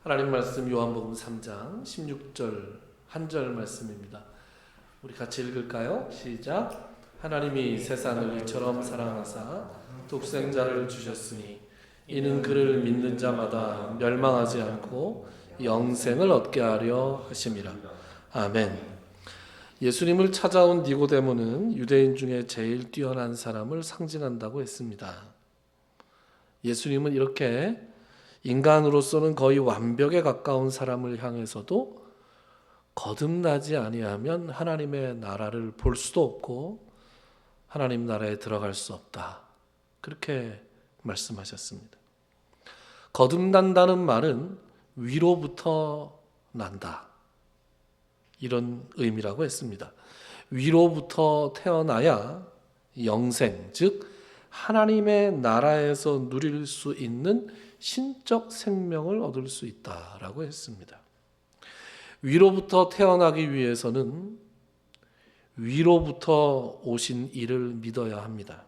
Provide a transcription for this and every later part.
하나님 말씀 요한복음 3장 16절 한 절 말씀입니다. 우리 같이 읽을까요? 시작. 하나님이 세상을 이처럼 사랑하사 독생자를 주셨으니 이는 그를 믿는 자마다 멸망하지 않고 영생을 얻게 하려 하심이라. 아멘. 예수님을 찾아온 니고데모는 유대인 중에 제일 뛰어난 사람을 상징한다고 했습니다. 예수님은 이렇게 인간으로서는 거의 완벽에 가까운 사람을 향해서도 거듭나지 아니하면 하나님의 나라를 볼 수도 없고 하나님 나라에 들어갈 수 없다. 그렇게 말씀하셨습니다. 거듭난다는 말은 위로부터 난다. 이런 의미라고 했습니다. 위로부터 태어나야 영생, 즉 하나님의 나라에서 누릴 수 있는 신적 생명을 얻을 수 있다라고 했습니다. 위로부터 태어나기 위해서는 위로부터 오신 이를 믿어야 합니다.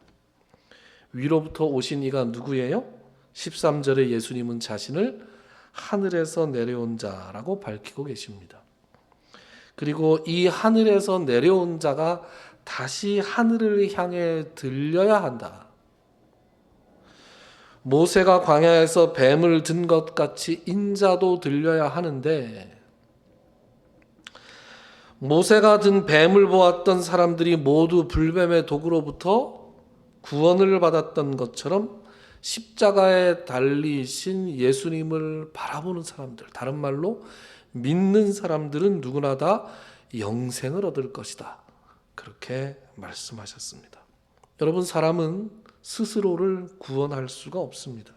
위로부터 오신 이가 누구예요? 13절에 예수님은 자신을 하늘에서 내려온 자라고 밝히고 계십니다. 그리고 이 하늘에서 내려온 자가 다시 하늘을 향해 들려야 한다. 모세가 광야에서 뱀을 든 것 같이 인자도 들려야 하는데 모세가 든 뱀을 보았던 사람들이 모두 불뱀의 독으로부터 구원을 받았던 것처럼 십자가에 달리신 예수님을 바라보는 사람들, 다른 말로 믿는 사람들은 누구나 다 영생을 얻을 것이다. 그렇게 말씀하셨습니다. 여러분, 사람은 스스로를 구원할 수가 없습니다.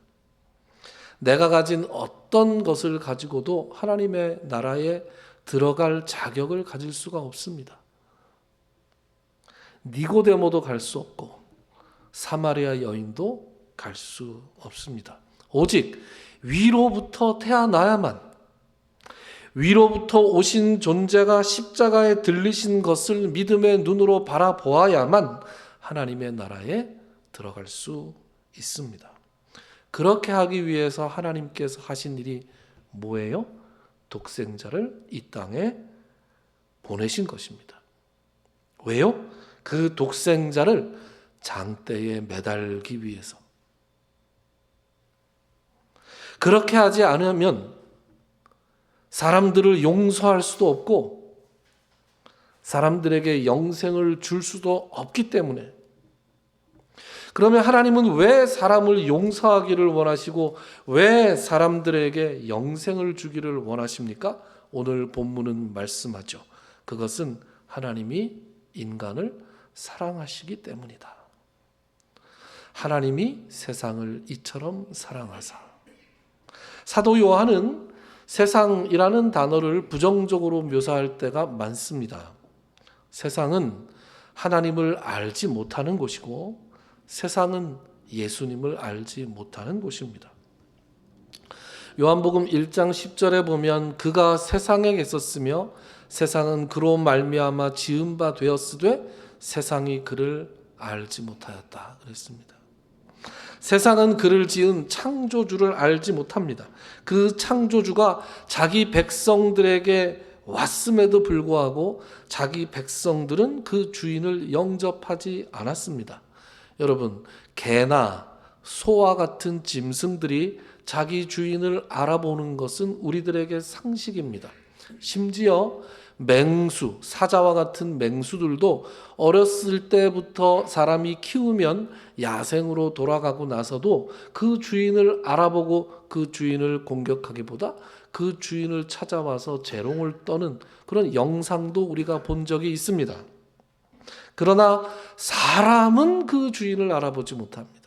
내가 가진 어떤 것을 가지고도 하나님의 나라에 들어갈 자격을 가질 수가 없습니다. 니고데모도 갈 수 없고 사마리아 여인도 갈 수 없습니다. 오직 위로부터 태어나야만, 위로부터 오신 존재가 십자가에 들리신 것을 믿음의 눈으로 바라보아야만 하나님의 나라에 들어갈 수 있습니다. 그렇게 하기 위해서 하나님께서 하신 일이 뭐예요? 독생자를 이 땅에 보내신 것입니다. 왜요? 그 독생자를 장대에 매달기 위해서. 그렇게 하지 않으면 사람들을 용서할 수도 없고 사람들에게 영생을 줄 수도 없기 때문에. 그러면 하나님은 왜 사람을 용서하기를 원하시고 왜 사람들에게 영생을 주기를 원하십니까? 오늘 본문은 말씀하죠. 그것은 하나님이 인간을 사랑하시기 때문이다. 하나님이 세상을 이처럼 사랑하사. 사도 요한은 세상이라는 단어를 부정적으로 묘사할 때가 많습니다. 세상은 하나님을 알지 못하는 곳이고 세상은 예수님을 알지 못하는 곳입니다. 요한복음 1장 10절에 보면 그가 세상에 계셨으며 세상은 그로 말미암아 지은 바 되었으되 세상이 그를 알지 못하였다 그랬습니다. 세상은 그를 지은 창조주를 알지 못합니다. 그 창조주가 자기 백성들에게 왔음에도 불구하고 자기 백성들은 그 주인을 영접하지 않았습니다. 여러분, 개나 소와 같은 짐승들이 자기 주인을 알아보는 것은 우리들에게 상식입니다. 심지어 맹수, 사자와 같은 맹수들도 어렸을 때부터 사람이 키우면 야생으로 돌아가고 나서도 그 주인을 알아보고 그 주인을 공격하기보다 그 주인을 찾아와서 재롱을 떠는 그런 영상도 우리가 본 적이 있습니다. 그러나 사람은 그 주인을 알아보지 못합니다.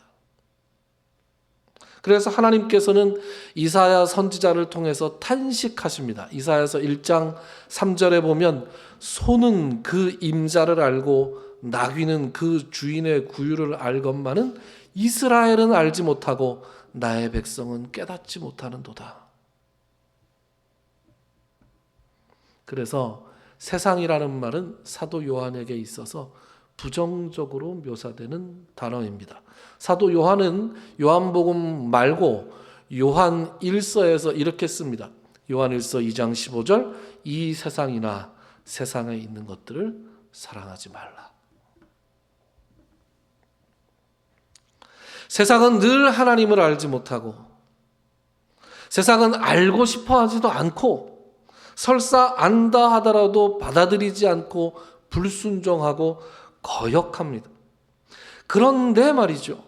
그래서 하나님께서는 이사야 선지자를 통해서 탄식하십니다. 이사야서 1장 3절에 보면 소는 그 임자를 알고 나귀는 그 주인의 구유를 알건만은 이스라엘은 알지 못하고 나의 백성은 깨닫지 못하는도다. 그래서 세상이라는 말은 사도 요한에게 있어서 부정적으로 묘사되는 단어입니다. 사도 요한은 요한복음 말고 요한 1서에서 이렇게 씁니다. 요한일서 2장 15절 이 세상이나 세상에 있는 것들을 사랑하지 말라. 세상은 늘 하나님을 알지 못하고 세상은 알고 싶어 하지도 않고 설사 안다 하더라도 받아들이지 않고 불순종하고 거역합니다. 그런데 말이죠.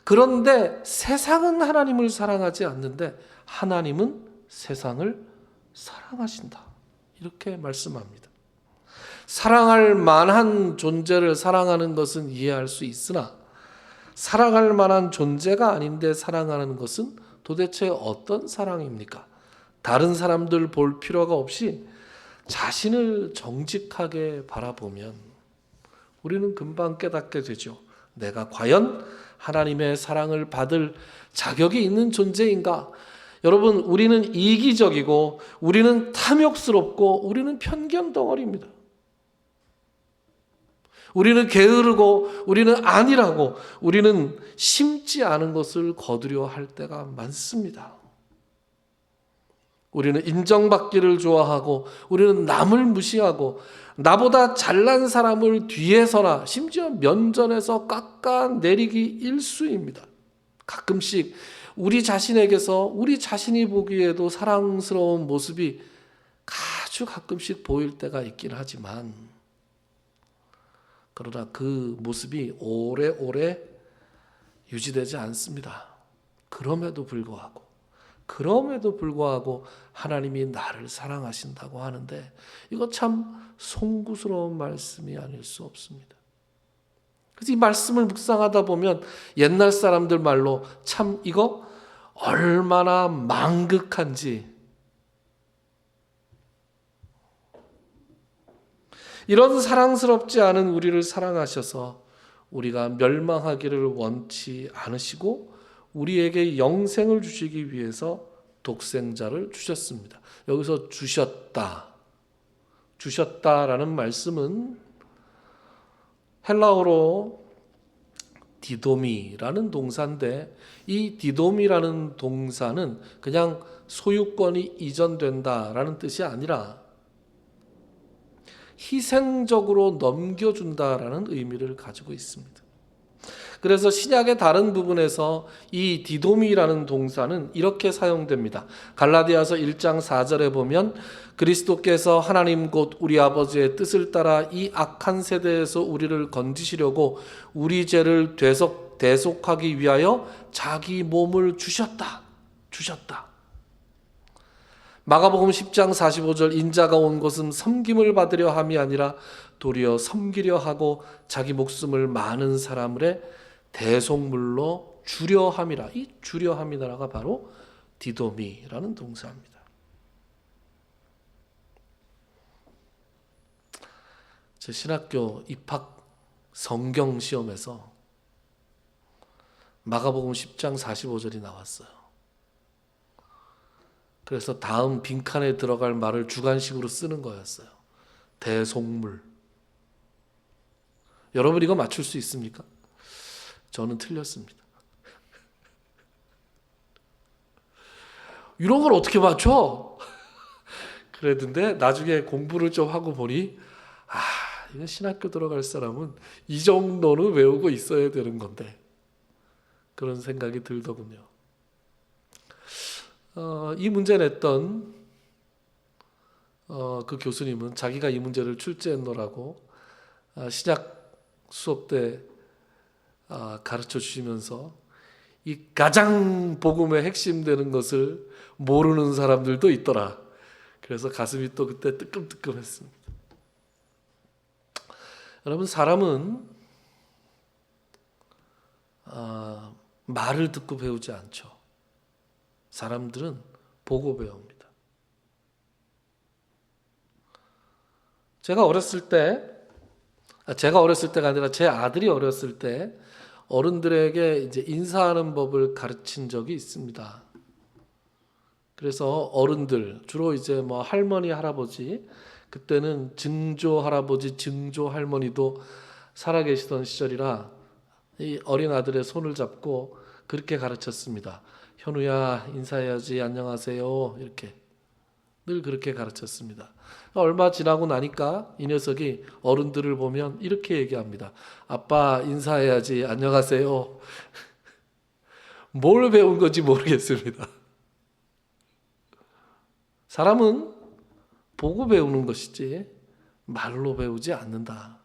그런데 세상은 하나님을 사랑하지 않는데 하나님은 세상을 사랑하신다. 이렇게 말씀합니다. 사랑할 만한 존재를 사랑하는 것은 이해할 수 있으나 사랑할 만한 존재가 아닌데 사랑하는 것은 도대체 어떤 사랑입니까? 다른 사람들 볼 필요가 없이 자신을 정직하게 바라보면 우리는 금방 깨닫게 되죠. 내가 과연 하나님의 사랑을 받을 자격이 있는 존재인가? 여러분, 우리는 이기적이고 우리는 탐욕스럽고 우리는 편견 덩어리입니다. 우리는 게으르고 우리는 아니라고 우리는 심지 않은 것을 거두려 할 때가 많습니다. 우리는 인정받기를 좋아하고 우리는 남을 무시하고 나보다 잘난 사람을 뒤에서나 심지어 면전에서 깎아내리기 일쑤입니다. 가끔씩 우리 자신에게서 우리 자신이 보기에도 사랑스러운 모습이 아주 가끔씩 보일 때가 있긴 하지만 그러나 그 모습이 오래오래 유지되지 않습니다. 그럼에도 불구하고 하나님이 나를 사랑하신다고 하는데 이거 참 송구스러운 말씀이 아닐 수 없습니다. 그래서 이 말씀을 묵상하다 보면 옛날 사람들 말로 참 이거 얼마나 망극한지, 이런 사랑스럽지 않은 우리를 사랑하셔서 우리가 멸망하기를 원치 않으시고 우리에게 영생을 주시기 위해서 독생자를 주셨습니다. 여기서 주셨다라는 말씀은 헬라어로 디도미라는 동사인데 이 디도미라는 동사는 그냥 소유권이 이전된다라는 뜻이 아니라 희생적으로 넘겨준다라는 의미를 가지고 있습니다. 그래서 신약의 다른 부분에서 이 디도미라는 동사는 이렇게 사용됩니다. 갈라디아서 1장 4절에 보면 그리스도께서 하나님 곧 우리 아버지의 뜻을 따라 이 악한 세대에서 우리를 건지시려고 우리 죄를 대속하기 위하여 자기 몸을 주셨다. 마가복음 10장 45절 인자가 온 것은 섬김을 받으려 함이 아니라 도리어 섬기려 하고 자기 목숨을 많은 사람의 대속물로 주려 함이라. 이 주려 함이라가 바로 디도미라는 동사입니다. 제 신학교 입학 성경 시험에서 마가복음 10장 45절이 나왔어요. 그래서 다음 빈칸에 들어갈 말을 주관식으로 쓰는 거였어요. 대속물. 여러분 이거 맞출 수 있습니까? 저는 틀렸습니다. 이런 걸 어떻게 맞춰? 그랬는데 나중에 공부를 좀 하고 보니 이거 신학교 들어갈 사람은 이 정도는 외우고 있어야 되는 건데 그런 생각이 들더군요. 이 문제 냈던 그 교수님은 자기가 이 문제를 출제했노라고 신약 수업 때 가르쳐 주시면서 이 가장 복음의 핵심 되는 것을 모르는 사람들도 있더라. 그래서 가슴이 또 그때 뜨끔뜨끔했습니다. 여러분 사람은 말을 듣고 배우지 않죠. 사람들은 보고 배웁니다. 제가 어렸을 때가 아니라 제 아들이 어렸을 때 어른들에게 이제 인사하는 법을 가르친 적이 있습니다. 그래서 어른들, 주로 이제 뭐 할머니, 할아버지, 그때는 증조 할아버지, 증조 할머니도 살아계시던 시절이라 이 어린 아들의 손을 잡고 그렇게 가르쳤습니다. 현우야 인사해야지, 안녕하세요, 이렇게. 늘 그렇게 가르쳤습니다. 얼마 지나고 나니까 이 녀석이 어른들을 보면 이렇게 얘기합니다. 아빠 인사해야지. 안녕하세요. 뭘 배운 건지 모르겠습니다. 사람은 보고 배우는 것이지 말로 배우지 않는다.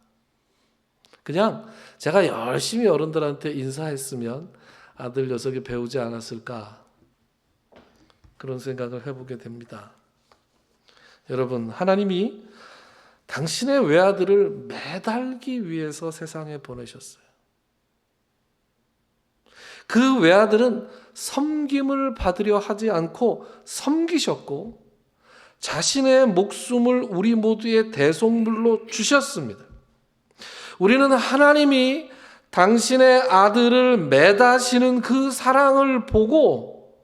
그냥 제가 열심히 어른들한테 인사했으면 아들 녀석이 배우지 않았을까, 그런 생각을 해보게 됩니다. 여러분, 하나님이 당신의 외아들을 매달기 위해서 세상에 보내셨어요. 그 외아들은 섬김을 받으려 하지 않고 섬기셨고 자신의 목숨을 우리 모두의 대속물로 주셨습니다. 우리는 하나님이 당신의 아들을 매다시는 그 사랑을 보고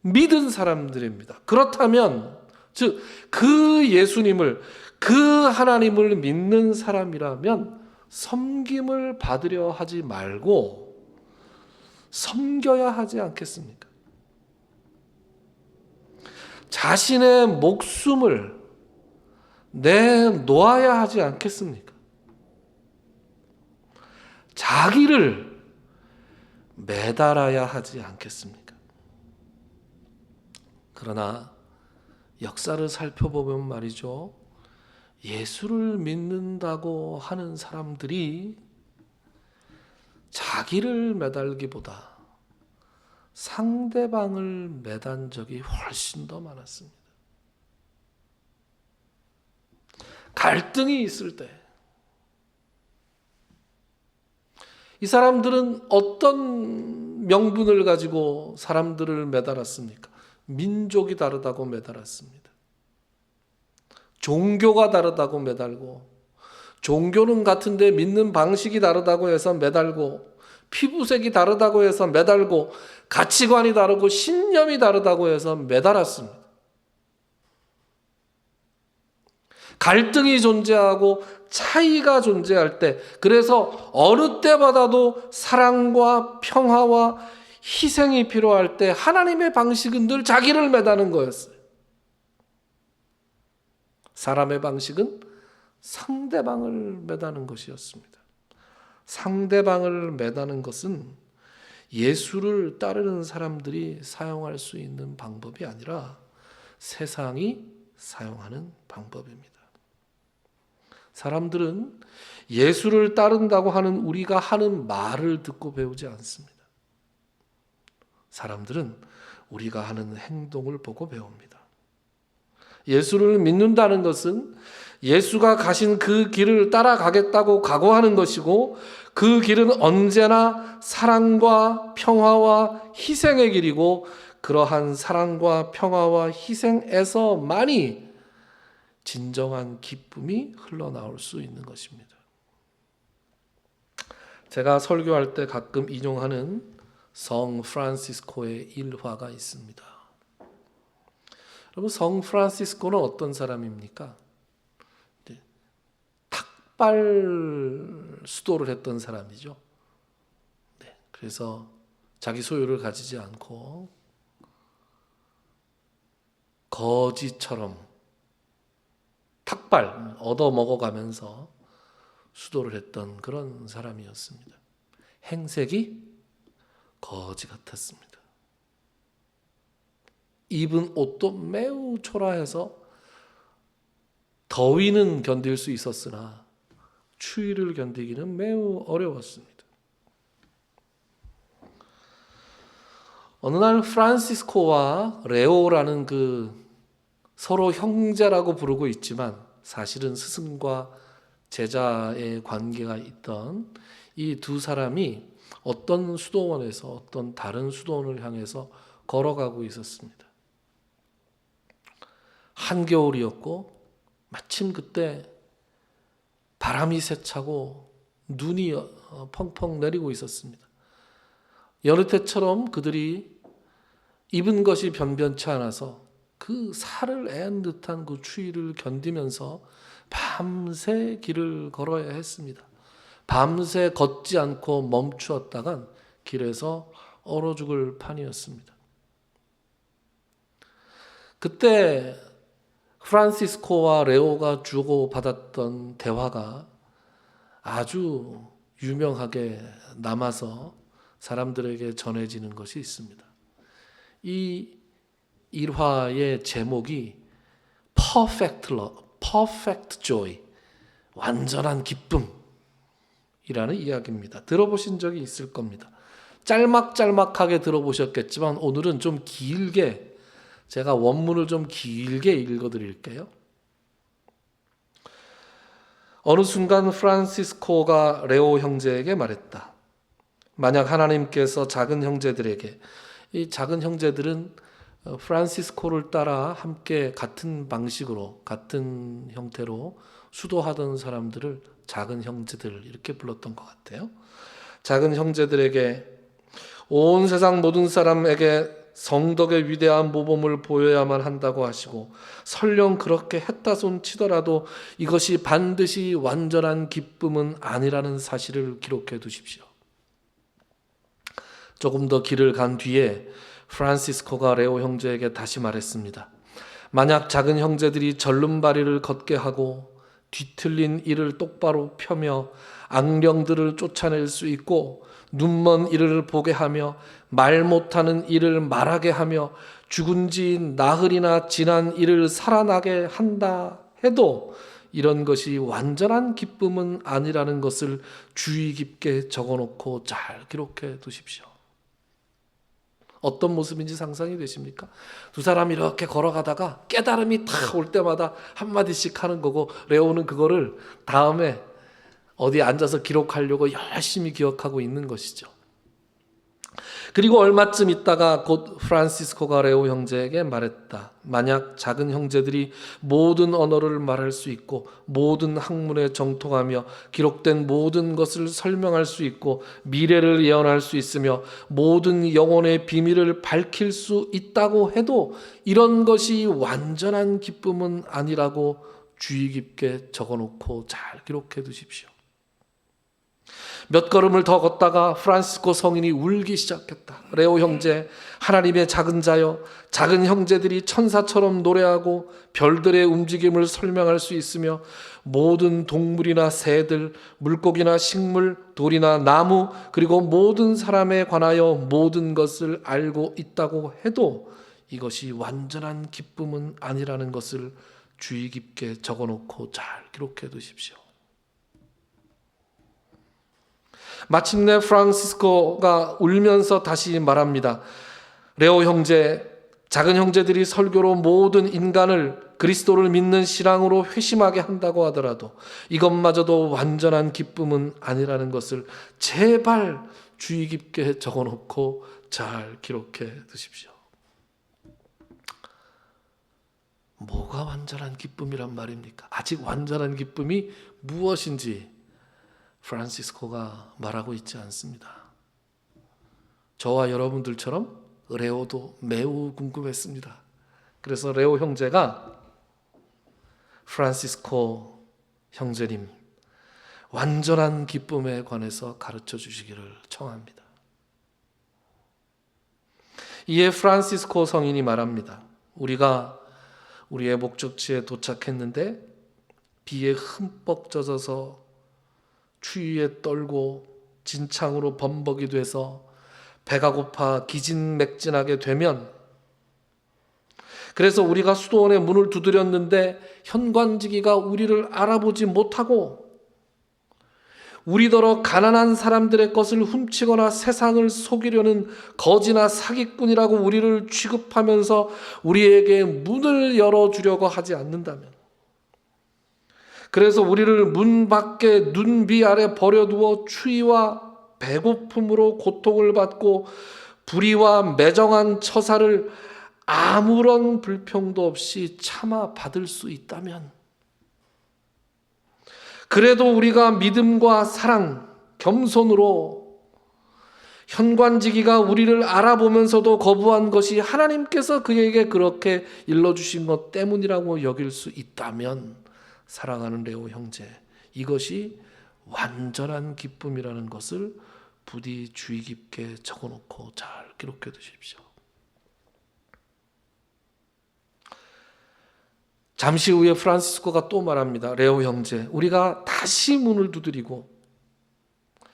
믿은 사람들입니다. 그렇다면 즉 그 예수님을, 그 하나님을 믿는 사람이라면 섬김을 받으려 하지 말고 섬겨야 하지 않겠습니까? 자신의 목숨을 내놓아야 하지 않겠습니까? 자기를 매달아야 하지 않겠습니까? 그러나 역사를 살펴보면 말이죠, 예수를 믿는다고 하는 사람들이 자기를 매달기보다 상대방을 매단 적이 훨씬 더 많았습니다. 갈등이 있을 때 이 사람들은 어떤 명분을 가지고 사람들을 매달았습니까? 민족이 다르다고 매달았습니다. 종교가 다르다고 매달고, 종교는 같은데 믿는 방식이 다르다고 해서 매달고, 피부색이 다르다고 해서 매달고, 가치관이 다르고 신념이 다르다고 해서 매달았습니다. 갈등이 존재하고 차이가 존재할 때, 그래서 어느 때보다도 사랑과 평화와 희생이 필요할 때 하나님의 방식은 늘 자기를 매다는 거였어요. 사람의 방식은 상대방을 매다는 것이었습니다. 상대방을 매다는 것은 예수를 따르는 사람들이 사용할 수 있는 방법이 아니라 세상이 사용하는 방법입니다. 사람들은 예수를 따른다고 하는 우리가 하는 말을 듣고 배우지 않습니다. 사람들은 우리가 하는 행동을 보고 배웁니다. 예수를 믿는다는 것은 예수가 가신 그 길을 따라가겠다고 각오하는 것이고, 그 길은 언제나 사랑과 평화와 희생의 길이고, 그러한 사랑과 평화와 희생에서만이 진정한 기쁨이 흘러나올 수 있는 것입니다. 제가 설교할 때 가끔 인용하는 성 프란시스코의 일화가 있습니다. 여러분, 성 프란시스코는 어떤 사람입니까? 탁발 수도를 했던 사람이죠. 그래서 자기 소유를 가지지 않고 거지처럼 탁발 얻어먹어가면서 수도를 했던 그런 사람이었습니다. 행색이 거지 같았습니다. 입은 옷도 매우 초라해서 더위는 견딜 수 있었으나 추위를 견디기는 매우 어려웠습니다. 어느 날 프란시스코와 레오라는 그 서로 형제라고 부르고 있지만 사실은 스승과 제자의 관계가 있던 이 두 사람이 어떤 수도원에서 어떤 다른 수도원을 향해서 걸어가고 있었습니다. 한겨울이었고 마침 그때 바람이 세차고 눈이 펑펑 내리고 있었습니다. 여느 때처럼 그들이 입은 것이 변변치 않아서 그 살을 앤 듯한 그 추위를 견디면서 밤새 길을 걸어야 했습니다. 밤새 걷지 않고 멈추었다간 길에서 얼어 죽을 판이었습니다. 그때 프란시스코와 레오가 주고받았던 대화가 아주 유명하게 남아서 사람들에게 전해지는 것이 있습니다. 이 일화의 제목이 Perfect Love, Perfect Joy, 완전한 기쁨이라는 이야기입니다. 들어보신 적이 있을 겁니다. 짤막짤막하게 들어보셨겠지만 오늘은 좀 길게, 제가 원문을 좀 길게 읽어드릴게요. 어느 순간 프란시스코가 레오 형제에게 말했다. 만약 하나님께서 작은 형제들에게, 이 작은 형제들은 프란시스코를 따라 함께 같은 방식으로, 같은 형태로 수도하던 사람들을 작은 형제들 이렇게 불렀던 것 같아요. 작은 형제들에게 온 세상 모든 사람에게 성덕의 위대한 모범을 보여야만 한다고 하시고 설령 그렇게 했다손 치더라도 이것이 반드시 완전한 기쁨은 아니라는 사실을 기록해 두십시오. 조금 더 길을 간 뒤에 프란시스코가 레오 형제에게 다시 말했습니다. 만약 작은 형제들이 절름발이를 걷게 하고 뒤틀린 이를 똑바로 펴며 악령들을 쫓아낼 수 있고 눈먼 이를 보게 하며 말 못하는 이를 말하게 하며 죽은 지 나흘이나 지난 이를 살아나게 한다 해도 이런 것이 완전한 기쁨은 아니라는 것을 주의 깊게 적어놓고 잘 기록해 두십시오. 어떤 모습인지 상상이 되십니까? 두 사람이 이렇게 걸어가다가 깨달음이 탁 올 때마다 한마디씩 하는 거고 레오는 그거를 다음에 어디 앉아서 기록하려고 열심히 기억하고 있는 것이죠. 그리고 얼마쯤 있다가 곧 프란시스코가 레오 형제에게 말했다. 만약 작은 형제들이 모든 언어를 말할 수 있고 모든 학문에 정통하며 기록된 모든 것을 설명할 수 있고 미래를 예언할 수 있으며 모든 영혼의 비밀을 밝힐 수 있다고 해도 이런 것이 완전한 기쁨은 아니라고 주의 깊게 적어놓고 잘 기록해 두십시오. 몇 걸음을 더 걷다가 프란시스코 성인이 울기 시작했다. 레오 형제, 하나님의 작은 자여, 작은 형제들이 천사처럼 노래하고 별들의 움직임을 설명할 수 있으며 모든 동물이나 새들, 물고기나 식물, 돌이나 나무, 그리고 모든 사람에 관하여 모든 것을 알고 있다고 해도 이것이 완전한 기쁨은 아니라는 것을 주의 깊게 적어놓고 잘 기록해 두십시오. 마침내 프란시스코가 울면서 다시 말합니다. 레오 형제, 작은 형제들이 설교로 모든 인간을 그리스도를 믿는 신앙으로 회심하게 한다고 하더라도 이것마저도 완전한 기쁨은 아니라는 것을 제발 주의 깊게 적어놓고 잘 기록해 두십시오. 뭐가 완전한 기쁨이란 말입니까? 아직 완전한 기쁨이 무엇인지 프란시스코가 말하고 있지 않습니다. 저와 여러분들처럼 레오도 매우 궁금했습니다. 그래서 레오 형제가 프란시스코 형제님 완전한 기쁨에 관해서 가르쳐 주시기를 청합니다. 이에 프란시스코 성인이 말합니다. 우리가 우리의 목적지에 도착했는데 비에 흠뻑 젖어서 추위에 떨고 진창으로 범벅이 돼서 배가 고파 기진맥진하게 되면, 그래서 우리가 수도원의 문을 두드렸는데 현관지기가 우리를 알아보지 못하고 우리더러 가난한 사람들의 것을 훔치거나 세상을 속이려는 거지나 사기꾼이라고 우리를 취급하면서 우리에게 문을 열어주려고 하지 않는다면, 그래서 우리를 문 밖에 눈비 아래 버려두어 추위와 배고픔으로 고통을 받고 불의와 매정한 처사를 아무런 불평도 없이 참아 받을 수 있다면, 그래도 우리가 믿음과 사랑, 겸손으로 현관지기가 우리를 알아보면서도 거부한 것이 하나님께서 그에게 그렇게 일러주신 것 때문이라고 여길 수 있다면, 사랑하는 레오 형제, 이것이 완전한 기쁨이라는 것을 부디 주의 깊게 적어놓고 잘 기록해 두십시오. 잠시 후에 프란시스코가 또 말합니다. 레오 형제, 우리가 다시 문을 두드리고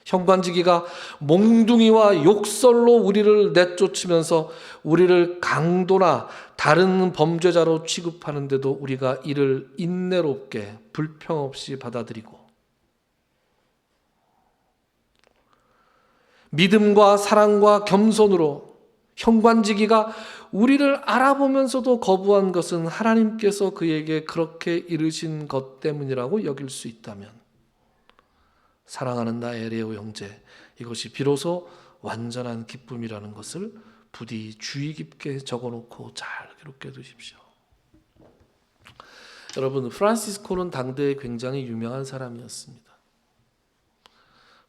현관지기가 몽둥이와 욕설로 우리를 내쫓으면서 우리를 강도나 다른 범죄자로 취급하는데도 우리가 이를 인내롭게 불평 없이 받아들이고 믿음과 사랑과 겸손으로 현관지기가 우리를 알아보면서도 거부한 것은 하나님께서 그에게 그렇게 이르신 것 때문이라고 여길 수 있다면, 사랑하는 나의 레오 형제, 이것이 비로소 완전한 기쁨이라는 것을 부디 주의 깊게 적어놓고 잘 기록해 두십시오. 여러분, 프란시스코는 당대에 굉장히 유명한 사람이었습니다.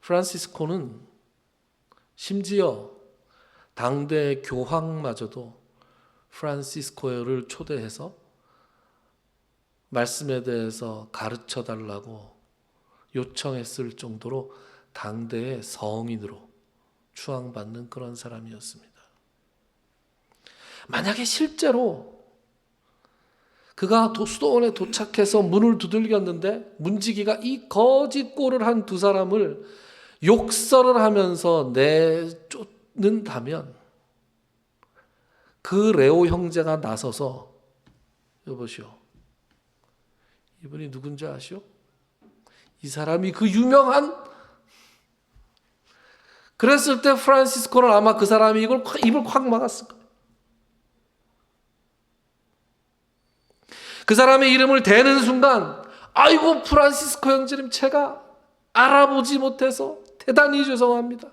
프란시스코는 심지어 당대 교황마저도 프란시스코를 초대해서 말씀에 대해서 가르쳐 달라고 요청했을 정도로 당대의 성인으로 추앙받는 그런 사람이었습니다. 만약에 실제로 그가 수도원에 도착해서 문을 두들겼는데 문지기가 이 거짓 꼴을 한 두 사람을 욕설을 하면서 내쫓는다면 그 레오 형제가 나서서, 여보시오, 이분이 누군지 아시오? 이 사람이 그 유명한, 그랬을 때 프란시스코는 아마 그 사람이 입을 콱 막았을 거예요. 그 사람의 이름을 대는 순간, 아이고 프란시스코 형제님, 제가 알아보지 못해서 대단히 죄송합니다.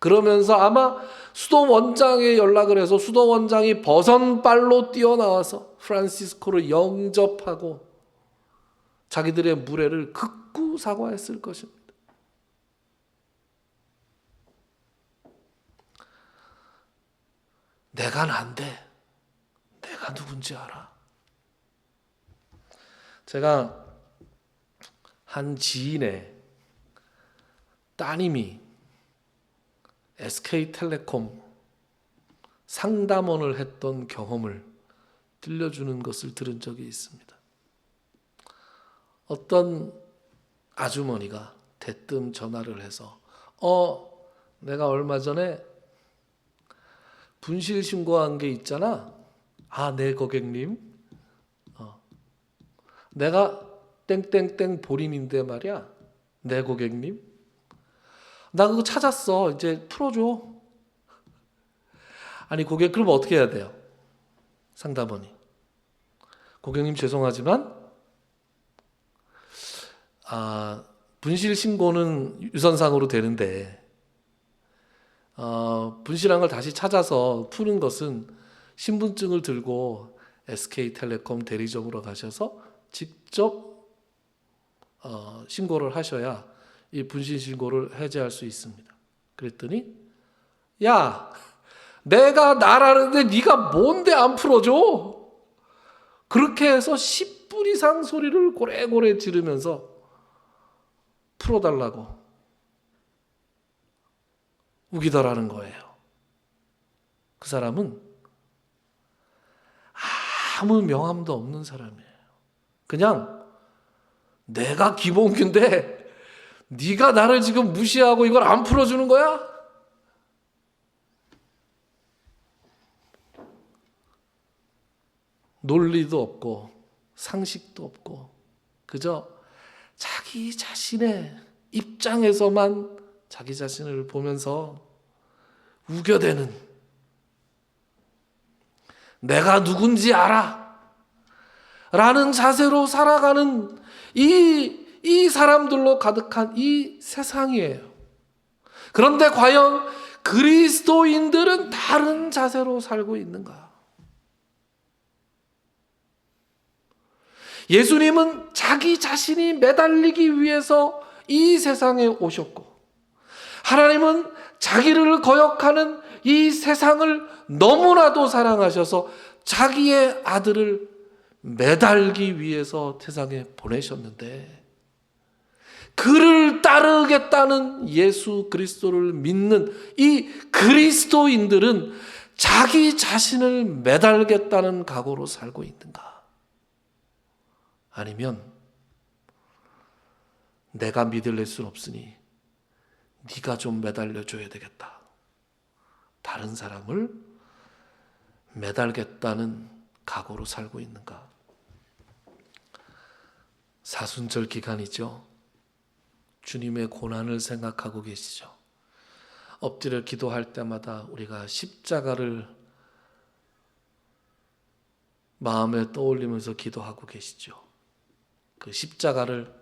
그러면서 아마 수도 원장에 연락을 해서 수도 원장이 버선발로 뛰어나와서 프란시스코를 영접하고 자기들의 무례를 극구 사과했을 것입니다. 내가 난데 내가 누군지 알아. 제가 한 지인의 따님이 SK텔레콤 상담원을 했던 경험을 들려주는 것을 들은 적이 있습니다. 어떤 아주머니가 대뜸 전화를 해서 내가 얼마 전에 분실 신고한 게 있잖아. 네 고객님. 내가 땡땡땡 보림인데 말이야. 네 고객님. 나 그거 찾았어. 이제 풀어줘. 아니 고객, 그럼 어떻게 해야 돼요? 상담원이. 고객님 죄송하지만 분실 신고는 유선상으로 되는데 분실한 걸 다시 찾아서 푸는 것은 신분증을 들고 SK텔레콤 대리점으로 가셔서 직접 신고를 하셔야 이 분실 신고를 해제할 수 있습니다. 그랬더니 야, 내가 나라는데 네가 뭔데 안 풀어줘? 그렇게 해서 10분 이상 소리를 고래고래 지르면서 풀어달라고 우기더라는 거예요. 그 사람은 아무 명함도 없는 사람이에요. 그냥 내가 기본인데 네가 나를 지금 무시하고 이걸 안 풀어주는 거야? 논리도 없고 상식도 없고 그저 자기 자신의 입장에서만 자기 자신을 보면서 우겨대는, 내가 누군지 알아 라는 자세로 살아가는 이 사람들로 가득한 이 세상이에요. 그런데 과연 그리스도인들은 다른 자세로 살고 있는가? 예수님은 자기 자신이 매달리기 위해서 이 세상에 오셨고, 하나님은 자기를 거역하는 이 세상을 너무나도 사랑하셔서 자기의 아들을 매달기 위해서 세상에 보내셨는데, 그를 따르겠다는 예수 그리스도를 믿는 이 그리스도인들은 자기 자신을 매달겠다는 각오로 살고 있는가? 아니면 내가 믿을래 수는 없으니 네가 좀 매달려 줘야 되겠다. 다른 사람을 매달겠다는 각오로 살고 있는가? 사순절 기간이죠. 주님의 고난을 생각하고 계시죠. 엎드려 기도할 때마다 우리가 십자가를 마음에 떠올리면서 기도하고 계시죠. 그 십자가를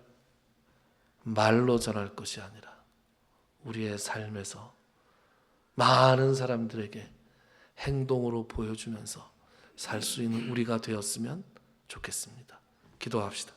말로 전할 것이 아니라 우리의 삶에서 많은 사람들에게 행동으로 보여주면서 살 수 있는 우리가 되었으면 좋겠습니다. 기도합시다.